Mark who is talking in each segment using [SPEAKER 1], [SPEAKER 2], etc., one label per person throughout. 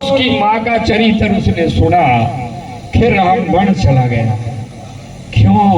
[SPEAKER 1] उसकी माँ का चरित्र उसने सुना, फिर राम वन चला गया। क्यों?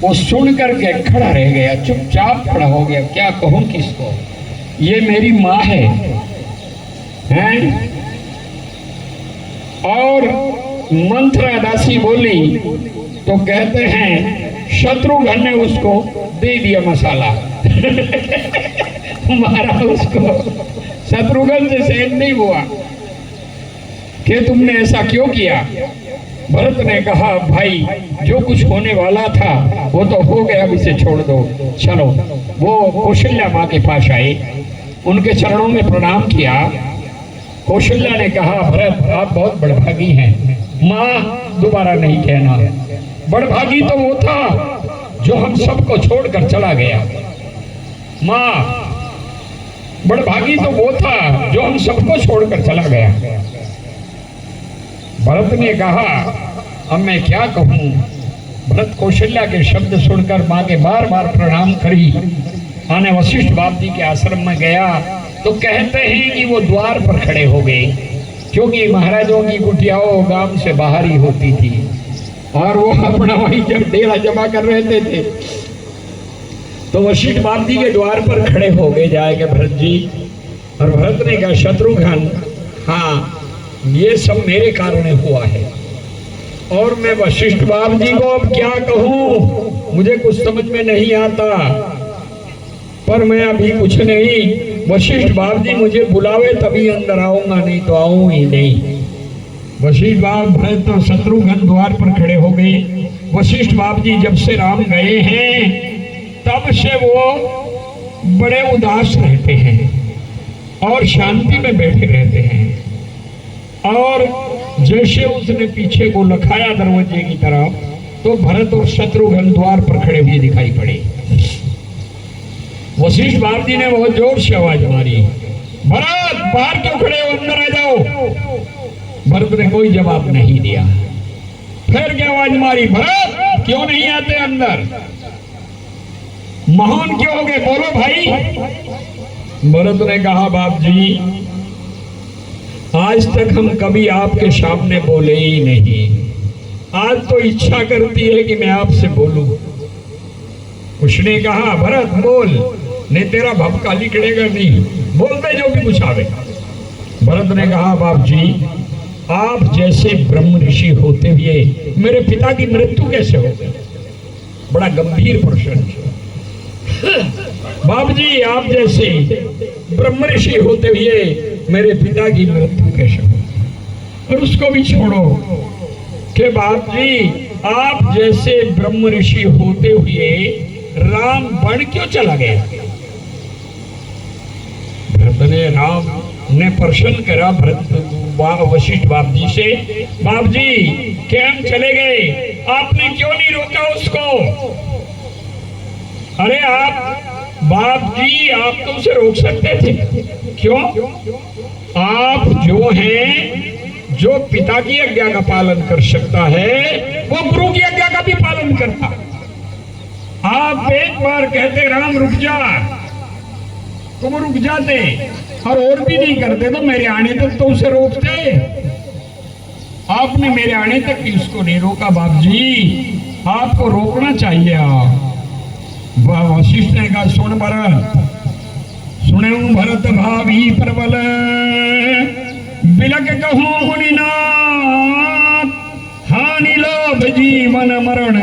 [SPEAKER 1] वो सुन करके खड़ा रह गया, चुपचाप खड़ा हो गया। क्या कहूं किसको? ये मेरी माँ है, हैं? और मंत्रा दासी बोली तो कहते हैं शत्रुघ्न ने उसको दे दिया मसाला। मारा उसको। शत्रुघ्न से सहन नहीं हुआ कि तुमने ऐसा क्यों किया। भरत ने कहा भाई जो कुछ होने वाला था वो तो हो गया, अब इसे छोड़ दो, चलो। वो कौशल्या माँ के पास आए, उनके चरणों में प्रणाम किया। कौशल्या ने कहा भरत आप बहुत बड़भागी हैं। माँ दोबारा नहीं कहना। बड़भागी तो वो था जो हम सबको छोड़कर चला गया। माँ बड़भागी तो वो था जो हम सबको छोड़कर चला गया। भरत ने कहा अब मैं क्या कहूं। भरत कौशल्या के शब्द सुनकर माँ के बार बार प्रणाम करी। आने वशिष्ठ बाप जी के आश्रम में गया तो कहते हैं कि वो द्वार पर खड़े हो गए, क्योंकि महाराजों की कुटियाओं गांव से बाहर ही होती थी और वो अपना वही जब डेरा जमा कर रहते थे। तो वशिष्ठ बाप जी के द्वार पर खड़े हो गए जाएगा भरत जी। और भरत ने कहा शत्रुघ्न हाँ ये सब मेरे कारण हुआ है और मैं वशिष्ठ बाप जी को अब क्या कहूँ, मुझे कुछ समझ में नहीं आता। पर मैं अभी कुछ नहीं, वशिष्ठ बाप जी मुझे बुलावे तभी अंदर आऊंगा, नहीं तो आऊं ही नहीं। वशिष्ठ बाप भरत और शत्रुघ्न द्वार पर खड़े हो गए। वशिष्ठ बाप जी जब से राम गए हैं तब से वो बड़े उदास रहते हैं और शांति में बैठे रहते हैं। और जैसे उसने पीछे को लखाया दरवाजे की तरफ तो भरत और शत्रुघ्न द्वार पर खड़े हुए दिखाई पड़े। वशिष्ठ बाप जी ने बहुत जोर से आवाज मारी, भरत बाहर क्यों खड़े हो, अंदर आ जाओ। भरत ने कोई जवाब नहीं दिया। फिर क्या आवाज मारी, भरत क्यों नहीं आते अंदर, महान क्यों हो गए, बोलो भाई। भरत ने कहा बाप जी आज तक हम कभी आपके सामने बोले ही नहीं, आज तो इच्छा करती है कि मैं आपसे बोलूं। उसने कहा भरत बोल, नहीं तेरा भपका निकलेगा नहीं, बोलते जो भी कुछ आवे। भरत ने कहा बाप जी आप जैसे ब्रह्म ऋषि होते हुए मेरे पिता की मृत्यु कैसे हो गई। बड़ा गंभीर प्रश्न। बाप जी आप जैसे ब्रह्म ऋषि होते हुए मेरे पिता की मृत्यु कैसे हो। और उसको भी छोड़ो कि बाप जी आप जैसे ब्रह्म ऋषि होते हुए राम वन क्यों चला गया। भरत ने राम ने प्रश्न करा भरत वशिष्ठ बाप जी से, बाप जी क्यों चले गए, आपने क्यों नहीं रोका उसको। अरे आप बाप जी आप तो उसे रोक सकते थे, क्यों। आप जो हैं जो पिता की आज्ञा का पालन कर सकता है वो गुरु की आज्ञा का भी पालन करता। आप एक बार कहते राम रुक जा तो वो रुक जाते, और भी नहीं करते तो मेरे आने तक तो उसे रोकते। आपने मेरे आने तक भी उसको नहीं रोका। बाप जी आपको रोकना चाहिए। आप वशिष्ठ ने कहा सुन भरत, सुने भरत भावी प्रबल बिलक कहूं मुनिनाथ, हानि लोभ जीवन मरण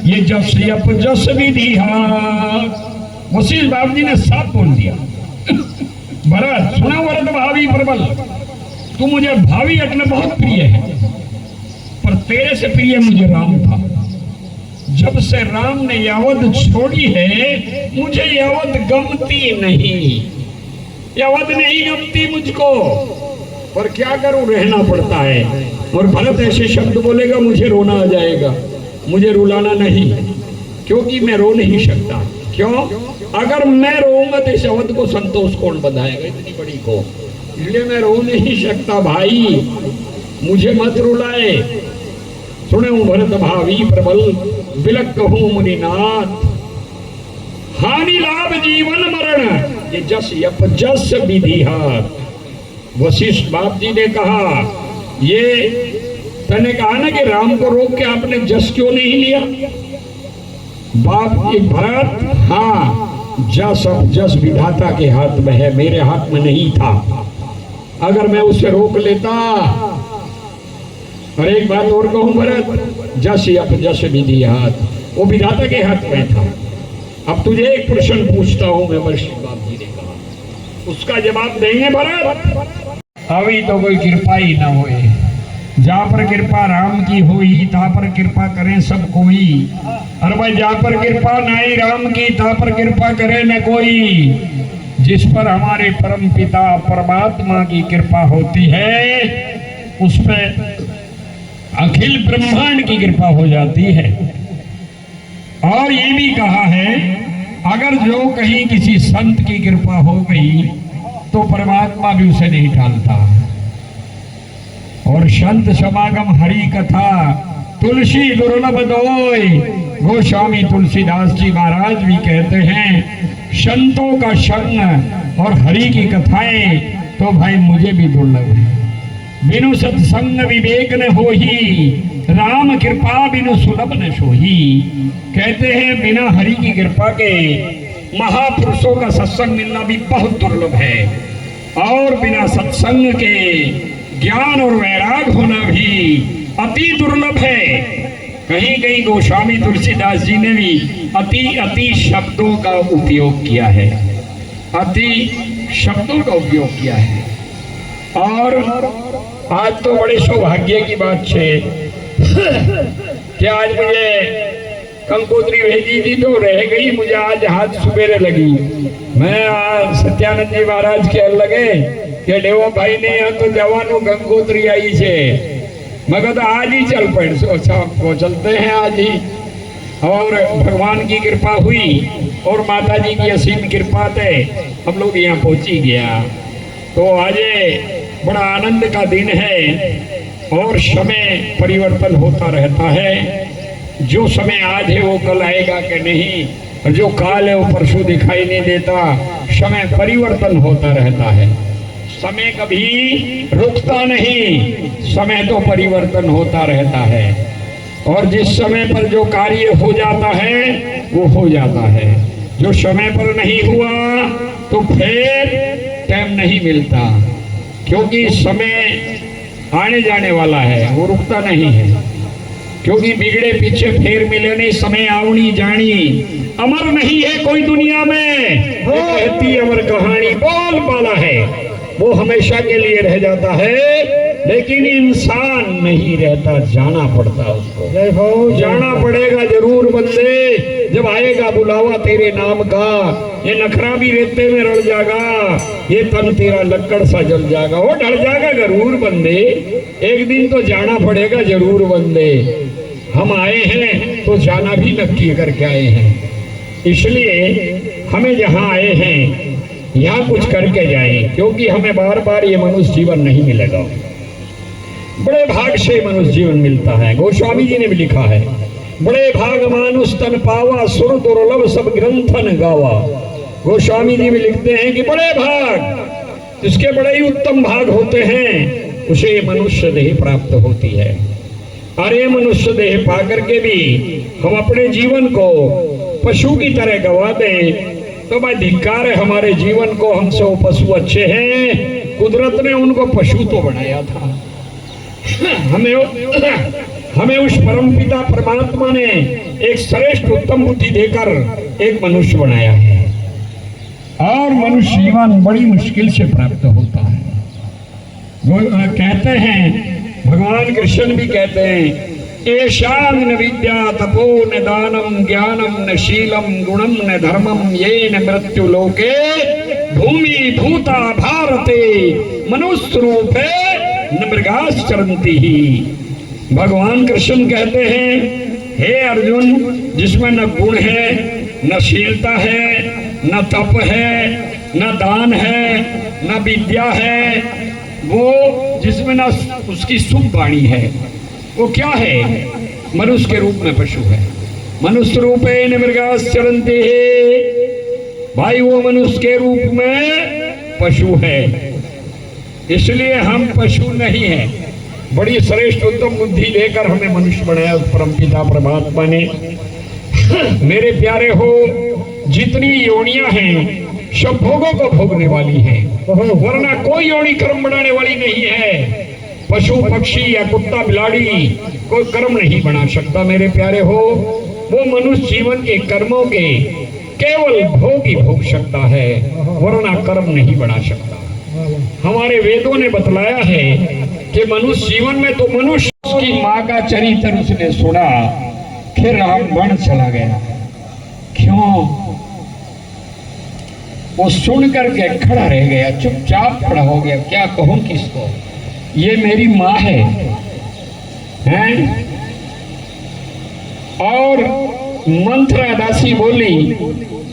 [SPEAKER 1] ये जस यप जस विधि हाथ। वशिष्ठ बाप जी ने साफ बोल दिया। भरत सुना भरत भावी प्रबल, तू मुझे भावी अपने बहुत प्रिय है, पर तेरे से प्रिय मुझे राम था। जब से राम ने यावद छोड़ी है मुझे यावद गमती नहीं, यावद नहीं गमती मुझको, पर क्या करूं रहना पड़ता है। और भरत ऐसे शब्द बोलेगा मुझे रोना आ जाएगा, मुझे रुलाना नहीं, क्योंकि मैं रो नहीं सकता। क्यों, अगर मैं रोऊंगा तो इस अवध को संतोष कौन बधाएगा, इतनी बड़ी को, इसलिए मैं रो नहीं सकता। भाई मुझे मत रुलाए। सुने भरत भावी प्रबल बिलक कहूं मुनिनाथ, हानि लाभ जीवन मरण ये जस यप जस विधि हाथ। वशिष्ठ बाप जी ने कहा, ये तने कहा ना कि राम को रोक के आपने जस क्यों नहीं लिया? बाप जी, भरत, हाँ, जस अब जस विधाता के हाथ में है, मेरे हाथ में नहीं था। अगर मैं उसे रोक लेता, और एक बात और कहूं भरत, जस अब जस विधि हाथ, वो विधाता के हाथ में था। अब तुझे एक प्रश्न पूछता हूं मैं, वशिष्ठ बाप जी ने कहा, उसका जवाब देंगे भरत? अभी तो कोई कृपा ही ना होए, जहाँ पर कृपा राम की हुई तहाँ पर कृपा करें सब कोई। और भाई जहाँ पर कृपा नहीं राम की तहाँ पर कृपा करे न कोई। जिस पर हमारे परम पिता परमात्मा की कृपा होती है, उस पर अखिल ब्रह्मांड की कृपा हो जाती है। और ये भी कहा है, अगर जो कहीं किसी संत की कृपा हो गई तो परमात्मा भी उसे नहीं टालता। और संत समागम हरि कथा तुलसी दुर्लभ दोय, गोस्वामी तुलसीदास जी महाराज भी कहते हैं, संतों का संग और हरि की कथाएं तो भाई मुझे भी दुर्लभ है। बिनु सत्संग विवेक न होही, राम कृपा बिनु सुलभ न सोही। कहते हैं बिना हरि की कृपा के महापुरुषों का सत्संग मिलना भी बहुत दुर्लभ है, और बिना सत्संग के ज्ञान और वैराग होना भी अति दुर्लभ है। कहीं कहीं गोस्वामी तुलसीदास जी ने भी अति अति शब्दों का उपयोग किया है, अति शब्दों का उपयोग किया है। और आज तो बड़े सौभाग्य की बात है कि आज मुझे कंकोत्री भेजी थी तो रह गई, मुझे आज हाथ सुबेरे लगी। मैं आज सत्यानंद जी महाराज के लगे कि देवो भाई ने यहाँ तो जवानों गंगोत्री आई है। मैं कहता आज ही चल पड़े, सोचा को चलते हैं आज ही। और भगवान की कृपा हुई और माता जी की असीम कृपा से हम लोग यहाँ पहुँची गया। तो आज बड़ा आनंद का दिन है और समय परिवर्तन होता रहता है। जो समय आज है वो कल आएगा कि नहीं, और जो काल है वो परसों दिखाई नहीं देता। समय परिवर्तन होता रहता है, समय कभी रुकता नहीं, समय तो परिवर्तन होता रहता है। और जिस समय पर जो कार्य हो जाता है वो हो जाता है, जो समय पर नहीं हुआ तो फिर टाइम नहीं मिलता, क्योंकि समय आने जाने वाला है, वो रुकता नहीं है। क्योंकि बिगड़े पीछे फेर मिले नहीं, समय आवनी जानी अमर नहीं है कोई दुनिया में। वो कहती अमर कहानी बोल वाला है, वो हमेशा के लिए रह जाता है, लेकिन इंसान नहीं रहता, जाना पड़ता उसको। जय हो, जाना पड़ेगा जरूर बंदे, जब आएगा बुलावा तेरे नाम का। ये नखरा भी रेते में रल जाएगा, ये तन तेरा लक्कड़ सा जल जाएगा, वो ढल जाएगा जरूर बंदे। एक दिन तो जाना पड़ेगा जरूर बंदे। हम आए हैं तो जाना भी नक्की करके आए हैं, इसलिए हमें जहाँ आए हैं यहाँ कुछ करके जाएं, क्योंकि हमें बार बार ये मनुष्य जीवन नहीं मिलेगा। बड़े भाग से मनुष्य जीवन मिलता है। गोस्वामी जी ने भी लिखा है, बड़े भाग मानुष तन पावा, सुर दुर्लभ सब ग्रंथन गावा। गोस्वामी जी भी लिखते हैं कि बड़े भाग, जिसके बड़े ही उत्तम भाग होते हैं, उसे मनुष्य देह प्राप्त होती है। अरे मनुष्य देह पा करके भी हम अपने जीवन को पशु की तरह गवा दें तो भाई धिक्कार है हमारे जीवन को। हमसे वो पशु अच्छे हैं, कुदरत ने उनको पशु तो बनाया था। हमें उस परम पिता परमात्मा ने एक श्रेष्ठ उत्तम बुद्धि देकर एक मनुष्य बनाया है, और मनुष्य जीवन बड़ी मुश्किल से प्राप्त होता है। वो कहते हैं, भगवान कृष्ण भी कहते हैं, एशान न विद्या तपो न दानम ज्ञानम न शीलम गुणम न धर्मम ये न मृत्यु लोके भूमि भूता भारते मनुष्य रूपे न मृगाश्चरन्ति ही। भगवान कृष्ण कहते हैं, हे अर्जुन, जिसमें न गुण है, न शीलता है, न तप है, न दान है, न विद्या है, वो जिसमें न उसकी शुभ वाणी है, वो क्या है? मनुष्य के रूप में पशु है। मनुष्य रूपे न मृगाश्चरन्ति भाई, वो मनुष्य के रूप में पशु है। इसलिए हम पशु नहीं हैं। बड़ी श्रेष्ठ उत्तम बुद्धि लेकर हमें मनुष्य बनाया उस परमपिता परमात्मा ने। मेरे प्यारे हो, जितनी योनियां हैं सब भोगों को भोगने वाली हैं, वरना कोई योनि कर्म बनाने वाली नहीं है। पशु पक्षी या कुत्ता बिलाड़ी कोई कर्म नहीं बना सकता। मेरे प्यारे हो, वो मनुष्य जीवन के कर्मों के केवल भोग ही भोग सकता है, वरना कर्म नहीं बना सकता। हमारे वेदों ने बतलाया है कि मनुष्य जीवन में तो मनुष्य की माँ का चरित्र उसने सुना, फिर राम वन चला गया। क्यों? वो सुन करके खड़ा रह गया, चुपचाप खड़ा हो गया। क्या कहूं किसको? ये मेरी माँ है, हैं? और मंत्र दासी बोली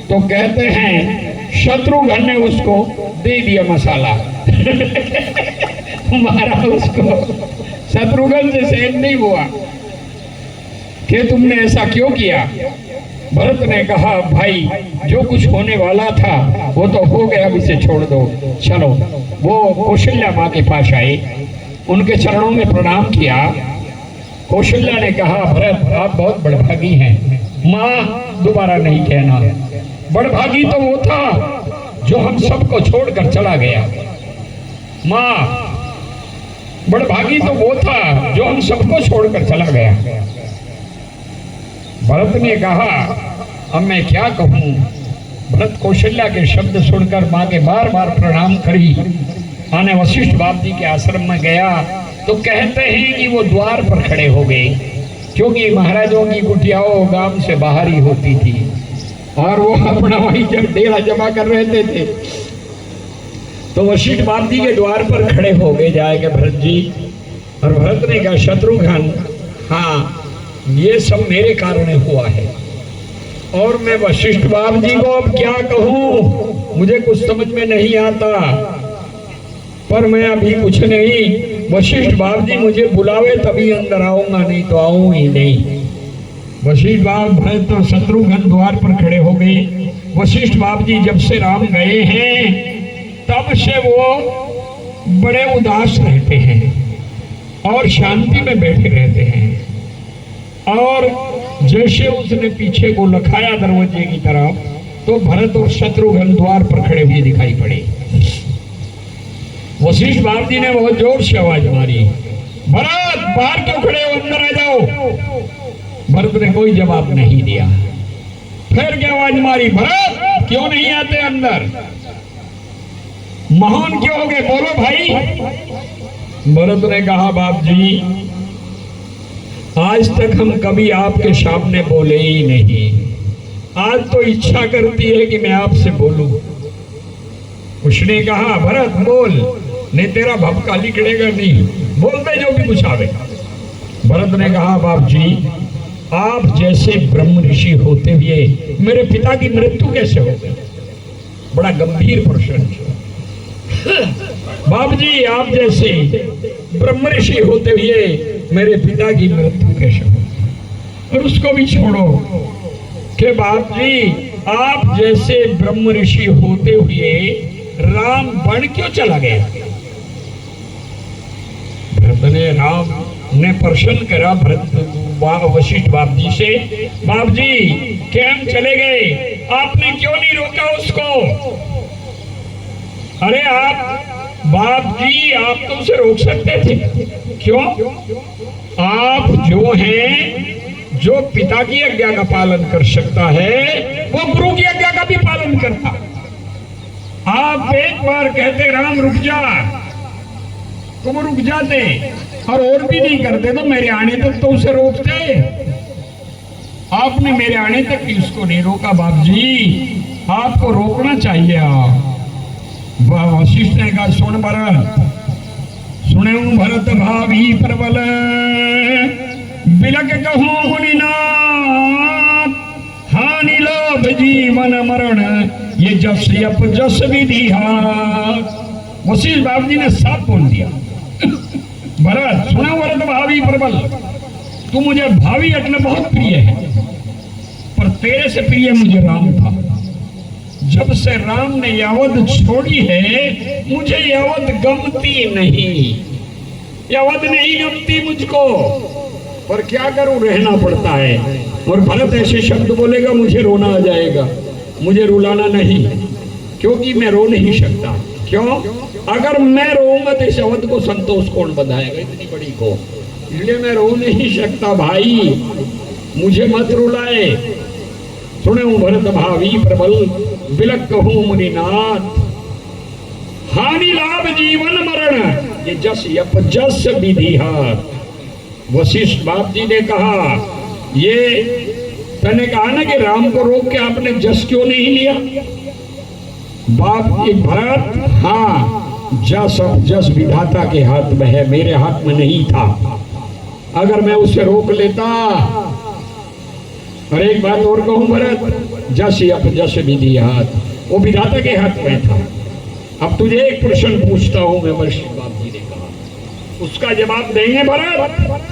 [SPEAKER 1] तो कहते हैं शत्रुघ्न ने उसको दे दिया मसाला। मारा उसको। शत्रुघ्न से सहन नहीं हुआ कि तुमने ऐसा क्यों किया। भरत ने कहा भाई जो कुछ होने वाला था वो तो हो गया, अब इसे छोड़ दो, चलो। वो कौशल्या माँ के पास आए, उनके चरणों में प्रणाम किया। कौशल्या ने कहा भरत आप बहुत बड़भागी हैं। माँ दोबारा नहीं कहना। बड़भागी तो वो था जो हम सबको छोड़कर चला गया। माँ बड़भागी तो वो था जो हम सबको छोड़कर चला गया। भरत ने कहा अब मैं क्या कहूँ। भरत कौशल्या के शब्द सुनकर माँ के बार बार प्रणाम करी। आने वशिष्ठ बाप जी के आश्रम में गया तो कहते हैं कि वो द्वार पर खड़े हो गए, क्योंकि महाराजों की कुटियाओं गांव से बाहर ही होती थी और वो अपना वही जब डेरा जमा कर रहे थे तो वशिष्ठ बाप जी के द्वार पर खड़े हो गए जाएगा भरत जी। और भरत ने कहा शत्रुघ्न, हाँ ये सब मेरे कारण हुआ है और मैं वशिष्ठ बाप जी को अब क्या कहूँ, मुझे कुछ समझ में नहीं आता। पर मैं अभी कुछ नहीं, वशिष्ठ बाप जी मुझे बुलावे तभी अंदर आऊंगा, नहीं तो आऊं ही नहीं। वशिष्ठ बाप भरत तो शत्रुघ्न द्वार पर खड़े हो गए। वशिष्ठ बाप जी जब से राम गए हैं तब से वो बड़े उदास रहते हैं और शांति में बैठे रहते हैं। और जैसे उसने पीछे को लखाया दरवाजे की तरफ तो भरत और शत्रुघ्न द्वार पर खड़े हुए दिखाई पड़े। वशिष्ठ बाप जी ने बहुत जोर से आवाज मारी, भरत बाहर क्यों खड़े हो, अंदर आ जाओ। भरत ने कोई जवाब नहीं दिया। फिर क्या आवाज मारी, भरत क्यों नहीं आते अंदर, महान क्यों हो गए, बोलो भाई। भरत ने कहा बाप जी आज तक हम कभी आपके सामने बोले ही नहीं, आज तो इच्छा करती है कि मैं आपसे बोलूं। उसने कहा भरत बोल, नहीं तेरा भपका निकलेगा नहीं, बोलते जो भी कुछ आवे। भरत ने कहा बाप जी आप जैसे ब्रह्म ऋषि होते हुए मेरे पिता की मृत्यु कैसे हो गई। बड़ा गंभीर प्रश्न। बाप जी आप जैसे ब्रह्म ऋषि होते हुए मेरे पिता की मृत्यु कैसे हो। और उसको भी छोड़ो कि बाप जी आप जैसे ब्रह्म ऋषि होते हुए राम वन क्यों चला गया। भरत ने राम ने प्रश्न करा भरत वशिष्ठ बाप जी से, बाप जी क्यों चले गए, आपने क्यों नहीं रोका उसको। अरे आप बाप जी आप तो उसे रोक सकते थे, क्यों। आप जो हैं जो पिता की आज्ञा का पालन कर सकता है वो गुरु की आज्ञा का भी पालन करता। आप एक बार कहते राम रुक जा तो वो रुक जाते, और भी नहीं करते तो मेरे आने तक तो उसे रोकते। आपने मेरे आने तक भी उसको नहीं रोका। बाप जी आपको रोकना चाहिए। आप वशिष्ठ ने कहा सुन भरत, सुने भरत भावी प्रबल बिलक कहूं हुनिनाथ, हानि लोभ जीवन मरण ये जस यप जस विधि हाथ। वशिष्ठ बाप जी ने साफ बोल दिया भरत सुना भरत भावी प्रबल, तू मुझे भावी अटने बहुत प्रिय है पर तेरे से प्रिय मुझे राम था। जब से राम ने यावद छोड़ी है मुझे यावद गमती नहीं, यावद नहीं गमती मुझको, पर क्या करूं, रहना पड़ता है। और भरत ऐसे शब्द बोलेगा मुझे रोना आ जाएगा, मुझे रुलाना नहीं, क्योंकि मैं रो नहीं सकता। क्यों? अगर मैं रोऊंगा तो इस अवध को संतोष कौन बधाएगा, इतनी बड़ी को, इसलिए मैं रो नहीं सकता। भाई मुझे मत रुलाए। सुने भरत भावी प्रबल बिलक कहूं मुनिनाथ, हानि लाभ जीवन मरण ये जस यप जस विधि हाथ। वशिष्ठ बाप जी ने कहा, ये तने कहा ना कि राम को रोक के आपने जस क्यों नहीं लिया? बाप एक भरत, हाँ जस अब जस विधाता के हाथ में है, मेरे हाथ में नहीं था। अगर मैं उसे रोक लेता, और एक बात और कहूं भरत, जस यप जस विधि हाथ, वो विधाता के हाथ में था। अब तुझे एक प्रश्न पूछता हूं मैं, वशिष्ठ बाप जी ने कहा, उसका जवाब देंगे भरत?